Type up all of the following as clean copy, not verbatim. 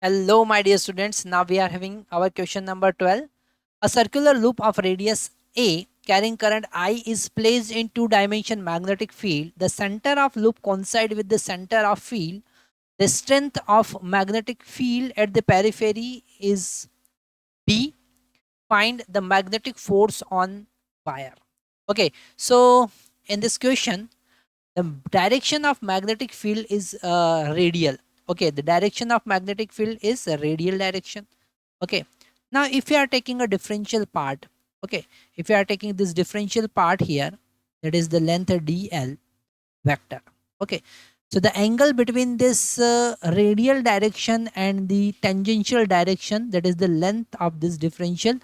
Hello, my dear students. Now we are having our question number 12. A circular loop of radius A carrying current I is placed in two-dimension magnetic field. The center of loop coincide with the center of field. The strength of magnetic field at the periphery is B. Find the magnetic force on wire. Okay, so in this question, the direction of magnetic field is radial. Okay, the direction of magnetic field is a radial direction. Okay, now if you are taking a differential part, okay, if you are taking this differential part here, that is the length dl vector. Okay, so the angle between this radial direction and the tangential direction, that is the length of this differential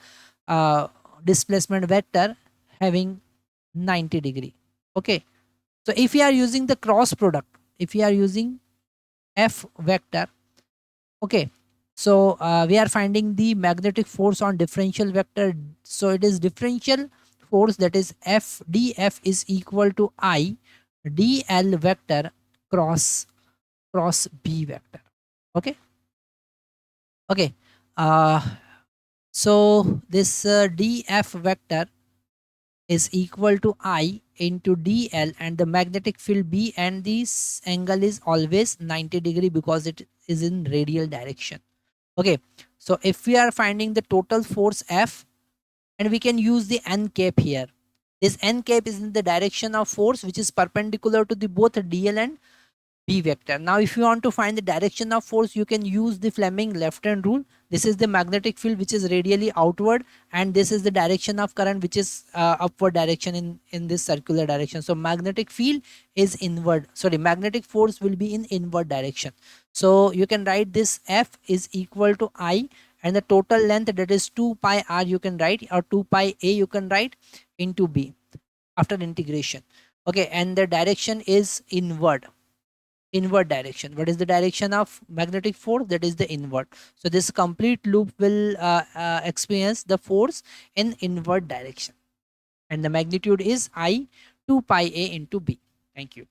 uh, displacement vector, having 90 degree. Okay, so if you are using the cross product, if you are using f vector, okay, so we are finding the magnetic force on differential vector. So it is differential force, that is f df is equal to I dl vector cross b vector. Okay, okay. uh, so this df vector is equal to I into dl, and the magnetic field B, and this angle is always 90 degree because it is in radial direction. Okay, so if we are finding the total force F, and we can use the n cap here. This n cap is in the direction of force which is perpendicular to the both dl and B vector. Now, if you want to find the direction of force, you can use the Fleming left hand rule. This is the magnetic field which is radially outward, and this is the direction of current which is upward direction in this circular direction. So magnetic field is inward. Sorry, magnetic force will be in inward direction. So you can write this F is equal to I, and the total length, that is 2 pi r, you can write, or 2 pi a you can write, into B after integration. Okay, and the direction is inward direction. What is the direction of magnetic force? That is the inward. So this complete loop will experience the force in inward direction, and the magnitude is I 2 pi a into B. Thank you.